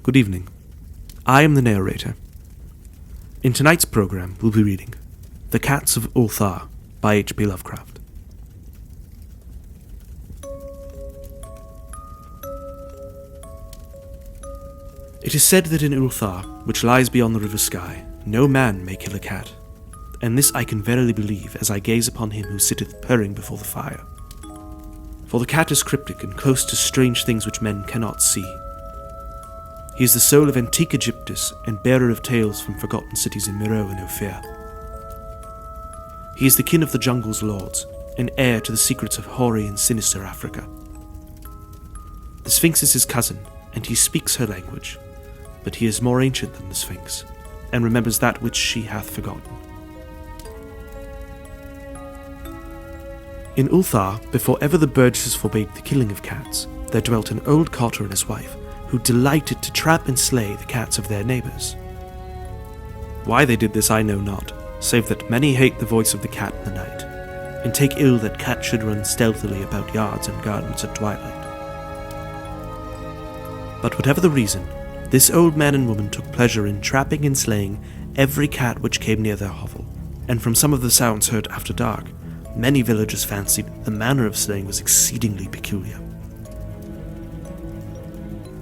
Good evening. I am the narrator. In tonight's program, we'll be reading The Cats of Ulthar by H.P. Lovecraft. It is said that in Ulthar, which lies beyond the river Sky, no man may kill a cat, and this I can verily believe as I gaze upon him who sitteth purring before the fire. For the cat is cryptic and close to strange things which men cannot see. He is the soul of antique Egyptus and bearer of tales from forgotten cities in Meroe and Ophir. He is the kin of the jungle's lords, and heir to the secrets of hoary and sinister Africa. The Sphinx is his cousin, and he speaks her language, but he is more ancient than the Sphinx, and remembers that which she hath forgotten. In Ulthar, before ever the Burgesses forbade the killing of cats, there dwelt an old cotter and his wife, who delighted to trap and slay the cats of their neighbours. Why they did this I know not, save that many hate the voice of the cat in the night, and take ill that cats should run stealthily about yards and gardens at twilight. But whatever the reason, this old man and woman took pleasure in trapping and slaying every cat which came near their hovel, and from some of the sounds heard after dark, many villagers fancied the manner of slaying was exceedingly peculiar.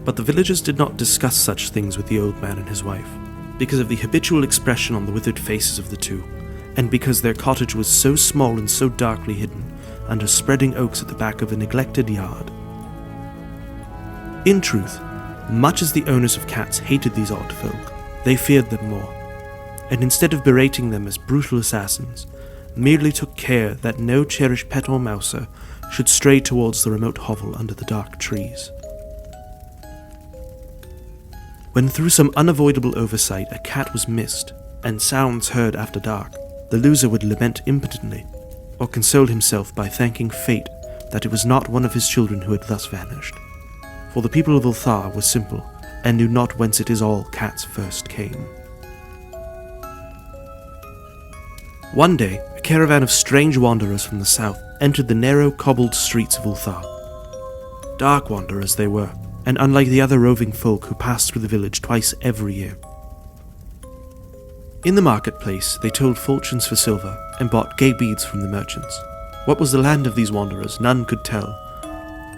But the villagers did not discuss such things with the old man and his wife, because of the habitual expression on the withered faces of the two, and because their cottage was so small and so darkly hidden under spreading oaks at the back of a neglected yard. In truth, much as the owners of cats hated these odd folk, they feared them more, and instead of berating them as brutal assassins, merely took care that no cherished pet or mouser should stray towards the remote hovel under the dark trees. When through some unavoidable oversight a cat was missed, and sounds heard after dark, the loser would lament impotently, or console himself by thanking fate that it was not one of his children who had thus vanished. For the people of Ulthar were simple, and knew not whence it is all cats first came. One day, a caravan of strange wanderers from the south entered the narrow, cobbled streets of Ulthar. Dark wanderers they were, and unlike the other roving folk who passed through the village twice every year. In the marketplace, they told fortunes for silver and bought gay beads from the merchants. What was the land of these wanderers, none could tell,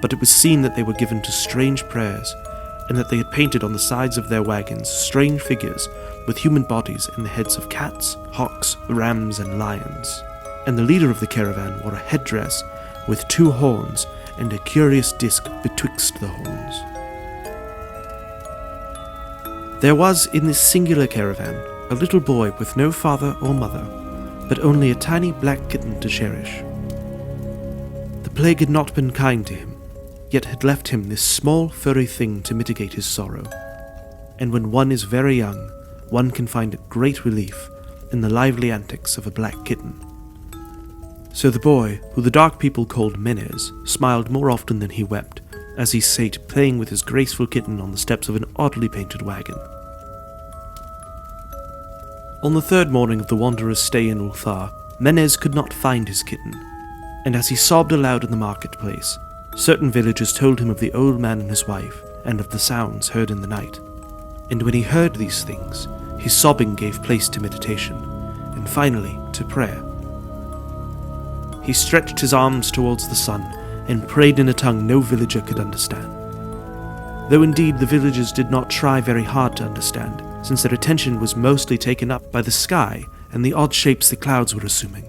but it was seen that they were given to strange prayers, and that they had painted on the sides of their wagons strange figures with human bodies and the heads of cats, hawks, rams, and lions. And the leader of the caravan wore a headdress with 2 horns and a curious disc betwixt the horns. There was in this singular caravan a little boy with no father or mother, but only a tiny black kitten to cherish. The plague had not been kind to him, yet had left him this small furry thing to mitigate his sorrow, and when one is very young, one can find great relief in the lively antics of a black kitten. So the boy, who the dark people called Menes, smiled more often than he wept, as he sate playing with his graceful kitten on the steps of an oddly painted wagon. On the 3rd morning of the wanderer's stay in Ulthar, Menes could not find his kitten, and as he sobbed aloud in the marketplace, certain villagers told him of the old man and his wife, and of the sounds heard in the night. And when he heard these things, his sobbing gave place to meditation, and finally to prayer. He stretched his arms towards the sun, and prayed in a tongue no villager could understand. Though indeed the villagers did not try very hard to understand, since their attention was mostly taken up by the sky and the odd shapes the clouds were assuming.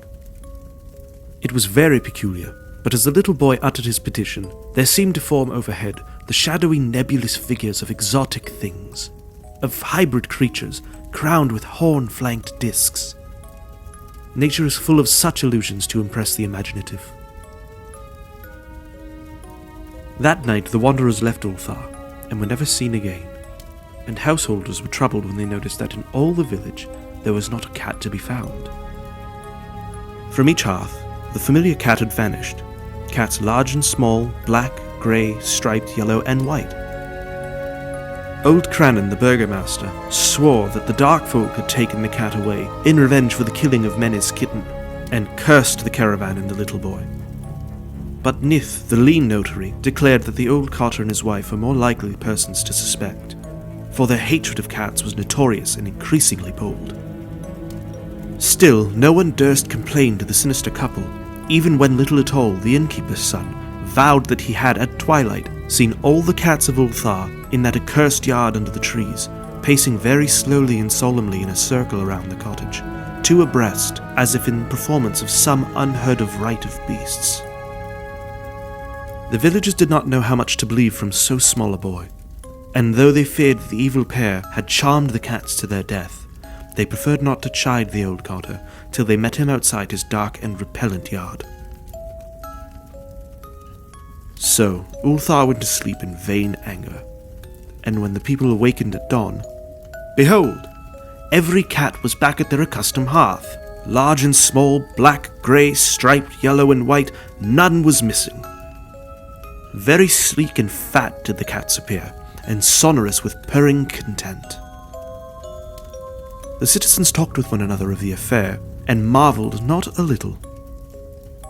It was very peculiar, but as the little boy uttered his petition, there seemed to form overhead the shadowy nebulous figures of exotic things, of hybrid creatures crowned with horn-flanked discs. Nature is full of such illusions to impress the imaginative. That night the wanderers left Ulthar, and were never seen again, and householders were troubled when they noticed that in all the village there was not a cat to be found. From each hearth, the familiar cat had vanished, cats large and small, black, grey, striped, yellow, and white. Old Crannan, the burgomaster, swore that the dark folk had taken the cat away in revenge for the killing of Menes' kitten, and cursed the caravan and the little boy. But Nith, the lean notary, declared that the old cotter and his wife were more likely persons to suspect, for their hatred of cats was notorious and increasingly bold. Still, no one durst complain to the sinister couple, even when Little at All, the innkeeper's son, vowed that he had at twilight seen all the cats of Ulthar in that accursed yard under the trees, pacing very slowly and solemnly in a circle around the cottage, two abreast, as if in performance of some unheard-of rite of beasts. The villagers did not know how much to believe from so small a boy, and though they feared that the evil pair had charmed the cats to their death, they preferred not to chide the old cotter till they met him outside his dark and repellent yard. So, Ulthar went to sleep in vain anger, and when the people awakened at dawn, behold, every cat was back at their accustomed hearth. Large and small, black, grey, striped, yellow and white, none was missing. Very sleek and fat did the cats appear, and sonorous with purring content. The citizens talked with one another of the affair, and marvelled not a little.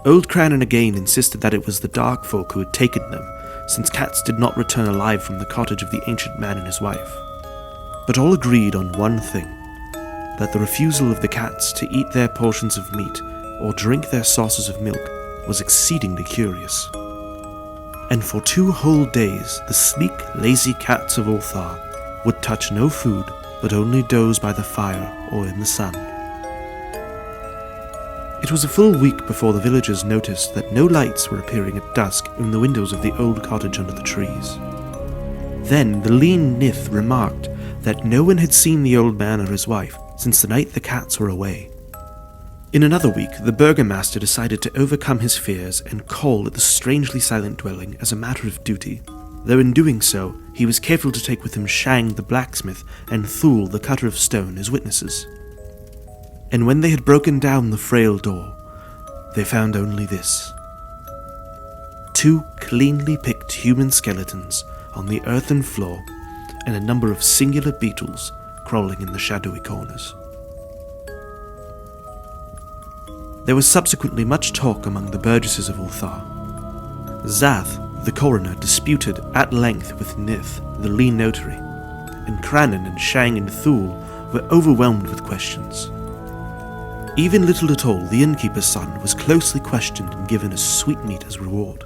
Old Crannan again insisted that it was the dark folk who had taken them, since cats did not return alive from the cottage of the ancient man and his wife. But all agreed on one thing, that the refusal of the cats to eat their portions of meat or drink their saucers of milk was exceedingly curious. And for 2 whole days the sleek, lazy cats of Ulthar would touch no food, but only doze by the fire or in the sun. It was a full week before the villagers noticed that no lights were appearing at dusk in the windows of the old cottage under the trees. Then the lean Nith remarked that no one had seen the old man or his wife since the night the cats were away. In another week, the burgomaster decided to overcome his fears and call at the strangely silent dwelling as a matter of duty, though in doing so, he was careful to take with him Shang the blacksmith and Thul the cutter of stone as witnesses. And when they had broken down the frail door, they found only this: 2 cleanly picked human skeletons on the earthen floor and a number of singular beetles crawling in the shadowy corners. There was subsequently much talk among the burgesses of Ulthar. Zath, the coroner, disputed at length with Nith, the lean notary, and Crannan and Shang and Thul were overwhelmed with questions. Even Little at All, the innkeeper's son, was closely questioned and given a sweetmeat as reward.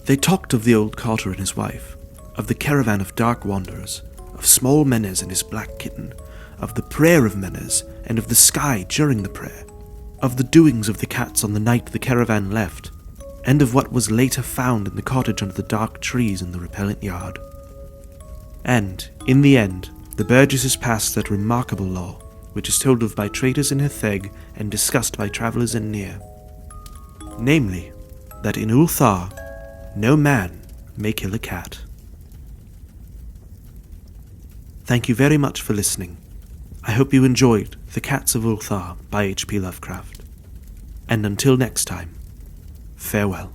They talked of the old carter and his wife, of the caravan of dark wanderers, of small Menez and his black kitten, of the prayer of Menez and of the sky during the prayer, of the doings of the cats on the night the caravan left, and of what was later found in the cottage under the dark trees in the repellent yard. And, in the end, the burgesses passed that remarkable law, which is told of by traders in Hetheg and discussed by travellers in near. Namely, that in Ulthar, no man may kill a cat. Thank you very much for listening. I hope you enjoyed The Cats of Ulthar by H.P. Lovecraft. And until next time, farewell.